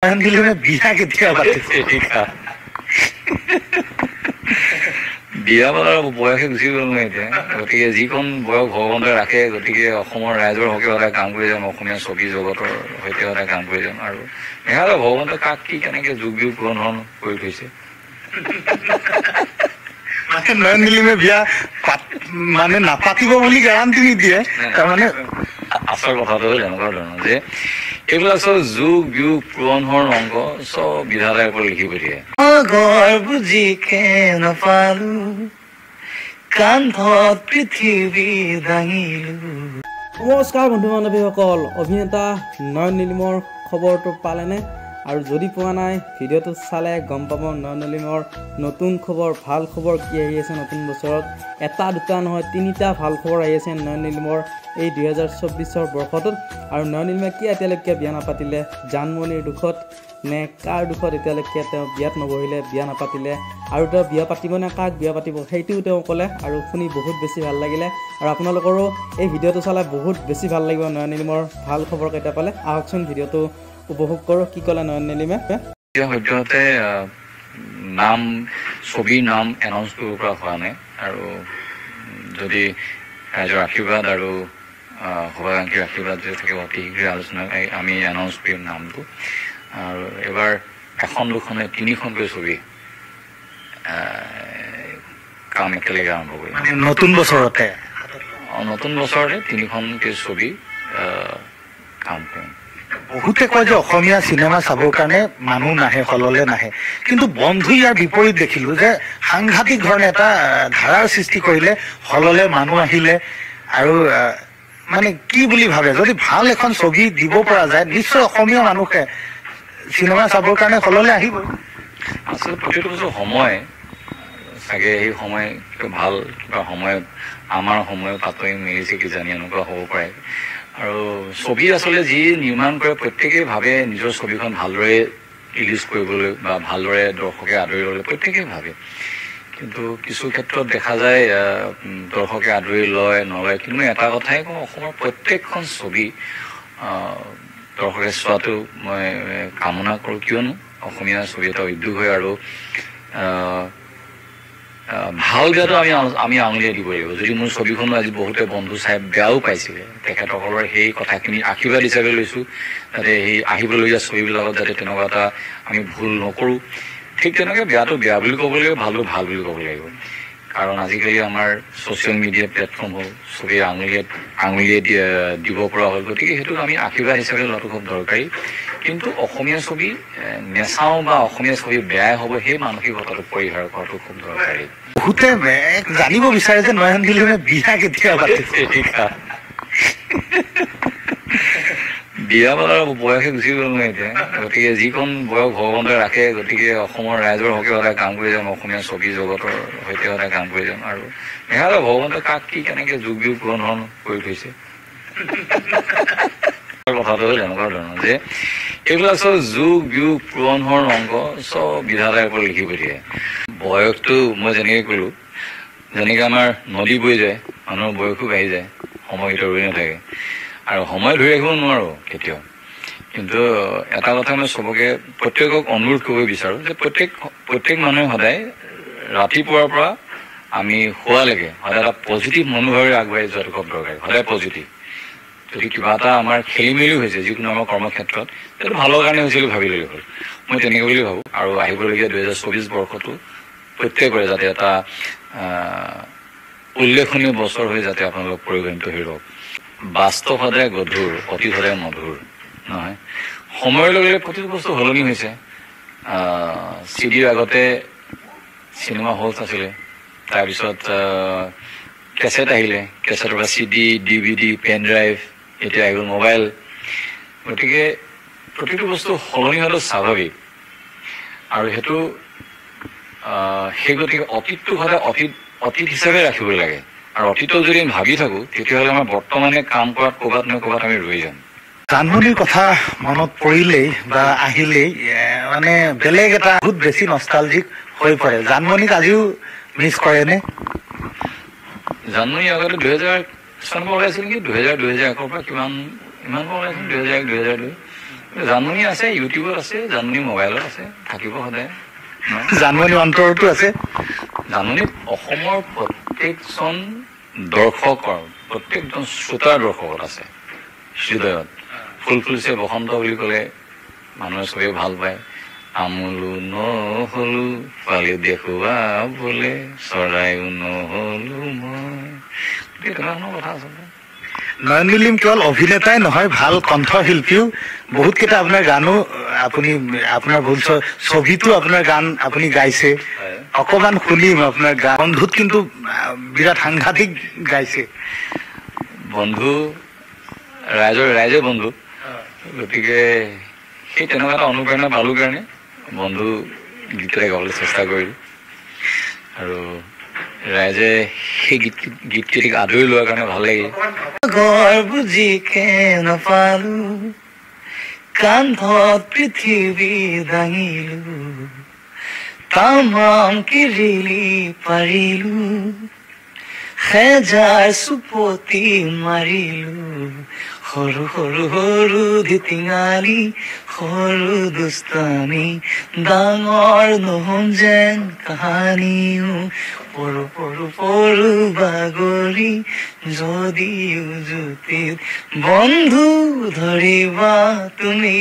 বিয়া কেতিয়া পাতিছে বিয়া পাতাৰ বয়সে গুচি গ'ল নহয় এতিয়া গতিকে যিকণ বয়স ভগৱন্তই ৰাখে গতিকে অসমৰ ৰাইজৰ হকে সদায় কাম কৰি যাম অসমীয়া ছবি জগতৰ সৈতে সদায় কাম কৰি যাম আৰু নেহালে ভগৱন্তই কাক কি কেনেকে যোগ বিয়োগ পুৰণ কৰি থৈছে নয়ন নীলিমে বিয়া মানে নাপাতিব বুলি গেৰাণ্টি নিদিয়ে তাৰমানে আচল কথাটো হ'ল এনেকুৱা ধৰণৰ যে এইবিলাক চব যোগ বিয়োগ পূৰণ হোৱাৰ অংক চব বিধাতাই ওপৰত লিখি পঠিয়ায় বুজি নাপালো কান্ধত পৃথিৱী দাঙিলো। নমস্কাৰ বন্ধু বান্ধৱীসকল, অভিনেতা নয়ন নীলিমৰ খবৰটো পালেনে? আৰু যদি পোৱা নাই ভিডিঅ'টো চালে গম পাব নয়ন নীলিমৰ নতুন খবৰ, ভাল খবৰ কি আহি আছে নতুন বছৰত। এটা দুটা নহয় তিনিটা ভাল খবৰ আহি আছে নয়ন নীলিমৰ এই 2024 বৰ্ষটোত। আৰু নয়ন নীলিমে কি এতিয়ালৈকে বিয়া নাপাতিলে, জানমণিৰ দুখত নে কাৰ দুখত এতিয়ালৈকে তেওঁ বিয়াত নবহিলে, বিয়া নাপাতিলে, আৰু তেওঁ বিয়া পাতিব নে কাক বিয়া পাতিব সেইটোও তেওঁ ক'লে আৰু শুনি বহুত বেছি ভাল লাগিলে। আৰু আপোনালোকৰো এই ভিডিঅ'টো চালে বহুত বেছি ভাল লাগিব নয়ন নীলিমৰ ভাল খবৰ কেইটা পালে। আহকচোন ভিডিঅ'টো উপভোগ কৰোঁ। কি ক'লে নয়ন নীলিমে? সদ্যহতে নাম ছবিৰ নাম এনাউন্স কৰিব পৰা হোৱা নাই আৰু যদি ৰাইজৰ আশীৰ্বাদ আৰু শুভাকাংক্ষীৰ আশীৰ্বাদ যদি থাকে অতি শীঘ্ৰে আলোচনা আমি এনাউন্স কৰিম নামটো। আৰু এইবাৰ এখন দুখনে তিনিখনকৈ ছবি কাম একেলগে আৰম্ভ কৰিম। নতুন বছৰতে তিনিখনকৈ ছবি কাম কৰিম। বহুতে কয় যে অসমীয়া চিনেমা চাবৰ কাৰণে মানুহ নাহে, হললে নাহে, কিন্তু বন্ধু ইয়াৰ বিপৰীত দেখিলো যে সাংঘাতিক ধৰণে এটা ধাৰাৰ সৃষ্টি কৰিলে, হললে মানুহ আহিলে। আৰু মানে কি বুলি ভাবে, যদি ভাল এখন ছবি দিব পৰা যায় নিশ্চয় অসমীয়া মানুহে চিনেমা চাবৰ কাৰণে হললে আহিব। আচলতে প্ৰতিটো বছৰ সময় চাগে সেই সময় ভাল কিবা সময়ত আমাৰ সময়ত পাতৰি মিলিছে কিজানি এনেকুৱা হ'ব পাৰে। আৰু ছবি আচলতে যি নিৰ্মাণ কৰে প্ৰত্যেকেই ভাবে নিজৰ ছবিখন ভালদৰে ৰিলিজ কৰিবলৈ বা ভালদৰে দৰ্শকে আদৰি ল'বলৈ প্ৰত্যেকেই ভাবে, কিন্তু কিছু ক্ষেত্ৰত দেখা যায় দৰ্শকে আদৰি লয় নলয়। কিন্তু এটা কথাই কওঁ, অসমৰ প্ৰত্যেকখন ছবি দৰ্শকে চোৱাটো মই কামনা কৰোঁ, কিয়নো অসমীয়া ছবি এটা উদ্যোগ হয় আৰু ভাল বেয়াটো আমি আঙুলিয়াই দিব লাগিব। যদি মোৰ ছবিখনো আজি বহুতে বন্ধু চাই বেয়াও পাইছিলে, তেখেতসকলৰ সেই কথাখিনি আশীৰ্বাদ হিচাপে লৈছোঁ যাতে সেই আহিবলগীয়া ছবিবিলাকত যাতে তেনেকুৱা এটা আমি ভুল নকৰোঁ। ঠিক তেনেকৈ বেয়াটো বেয়া বুলি ক'ব লাগিব, ভালটো ভাল বুলি ক'ব লাগিব। কাৰণ আজিকালি আমাৰ ছ'চিয়েল মিডিয়া প্লেটফৰ্ম হ'ল, ছবিৰ আঙুলিয়াই দিব পৰা হ'ল, গতিকে সেইটোক আমি আশীৰ্বাদ হিচাপে লোৱাটো খুব দৰকাৰী। কিন্তু অসমীয়া ছবি নেচাওঁ বা অসমীয়া ছবি বেয়াই হ'ব সেই মানসিকতাটো পৰিহাৰ কৰাটো খুব দৰকাৰী। বহুতে জানিব বিচাৰে যে নয়ন নীলিমে বিয়া কেতিয়া পাতিছে বিয়া পাতাৰ বয়সে গুচি গ'ল নহয় এতিয়া গতিকে যিকণ বয়স ভগৱন্তই ৰাখে গতিকে অসমৰ ৰাইজৰ হকে সদায় কাম কৰি যাম, অসমীয়া ছবি জগতৰ সৈতে সদায় কাম কৰি যাম। আৰু নেহালে ভগৱন্তই কাক কি কেনেকে যোগ বিয়োগ পুৰণ কৰি থৈছে কথাটো হ'ল এনেকুৱা ধৰণৰ যে এইবিলাক চব যোগ বিয়োগ পূৰণ হোৱাৰ অংক চব বিধাতাই ওপৰত লিখি পঠিয়ায়। বয়সটো মই যেনেকৈ ক'লোঁ, যেনেকৈ আমাৰ নদী বৈ যায়, মানুহৰ বয়সো বাঢ়ি যায়, সময় ভিতৰত ৰৈ নাথাকে আৰু সময় ধৰি ৰাখিব নোৱাৰোঁ কেতিয়াও। কিন্তু এটা কথা মই চবকে প্ৰত্যেকক অনুৰোধ কৰিব বিচাৰোঁ যে প্ৰত্যেক মানুহে সদায় ৰাতিপুৱাৰ পৰা আমি শোৱালৈকে সদায় এটা পজিটিভ মনোভাৱেৰে আগবাঢ়ি যোৱাটো খুব দৰকাৰী। সদায় পজিটিভ। যদি কিবা এটা আমাৰ খেলি মেলি হৈছে যিকোনো আমাৰ কৰ্মক্ষেত্ৰত, সেইটো ভালৰ কাৰণে হৈছে বুলি ভাবি ল'লে হ'ল। মই তেনেকৈ বুলি ভাবোঁ। আৰু আহিবলগীয়া 2024 বৰ্ষটো প্ৰত্যেকৰে যাতে এটা উল্লেখনীয় বছৰ হৈ যাতে আপোনালোক পৰিগণিত হৈ ৰওক। বাস্তৱ সদায় গধুৰ, অতীত সদায় মধুৰ নহয়। সময়ৰ লগে লগে প্ৰতিটো বস্তু সলনি হৈছে। চিডিৰ আগতে চিনেমা হল আছিলে, তাৰপিছত কেছেট আহিলে, কেছেটৰ পৰা CD, DVD, পেন ড্ৰাইভ, এতিয়া আহিব মোবাইল। গতিকে প্ৰতিটো বস্তু সলনি হোৱাটো স্বাভাৱিক। আৰু সেইটো সেই গতিকে অতীতটো সদায় অতীত হিচাপে ৰাখিব লাগে। আৰু অতীতক যদি আমি ভাবি থাকোঁ তেতিয়াহ'লে আমাৰ বৰ্তমানে কাম কৰাত ক'ৰবাত নহয় ক'ৰবাত আমি ৰৈ যাম। জানমণিৰ কথা মনত পৰিলেই বা আহিলেই মানে বেলেগ এটা বহুত বেছি নষ্টালজিক হৈ পৰে। জানমণিক আজিও মিছ কৰেনে? জানমণি আগতে 2000 চনৰ পৰা ওলাইছিল নেকি, 2001 পৰা ইমান পৰা ওলাইছিল, 2001 2002 জানমণি আছে, ইউটিউবত আছে, জানমণি মোবাইলত আছে, থাকিব সদায়। জানমণি অন্তৰতো আছে। জানমণিত অসমৰ প্ৰত্যেকজন দৰ্শকৰ, প্ৰত্যেকজন শ্ৰোতাৰ দৰ্শকত আছে হৃদয়ত। ফুল ফুলিছে বসন্ত বুলি ক'লে মানুহে চবেই ভাল পায়। আমোলো নহলো পালি দেখুৱা বোলে, চৰাইও নহলো মই, তেনেকুৱা ধৰণৰ কথা আচলতে। নয়ন নিলিম কেৱল অভিনেতাই নহয়, ভাল কণ্ঠশিল্পীও। বহুত কেইটা আপোনাৰ গানো আপুনি, আপোনাৰ ভুল ছবিতো আপোনাৰ গান আপুনি গাইছে। অকমান শুনিম আপোনাৰ গান। বন্ধুত কিন্তু বিৰাট সাংঘাতিক গাইছে। বন্ধু ৰাইজে বন্ধু, গতিকে সেই তেনেকুৱা এটা অনুপ্ৰেৰণা পালোঁ কাৰণে বন্ধু গীতটোৰে গাবলৈ চেষ্টা কৰিলোঁ। আৰু ৰাইজে সেই গীতকেইটিক আদৰি লোৱাৰ কাৰণে ভাল লাগিল। ঘৰ বুজিকে নাপালো, কান্ধত পৃথিৱী দাঙিলো, তামাম কিৰিলি পাৰিলো, খেজাৰ চুপতি মাৰিলো, সৰু সৰু সৰু ধিটিঙালি, সৰু দুষ্টামি, ডাঙৰ নহম যেন কাহানিও, পৰু পৰু পৰু বাগৰি, যদিও জুতিত বন্ধু ধৰিবা তুমি।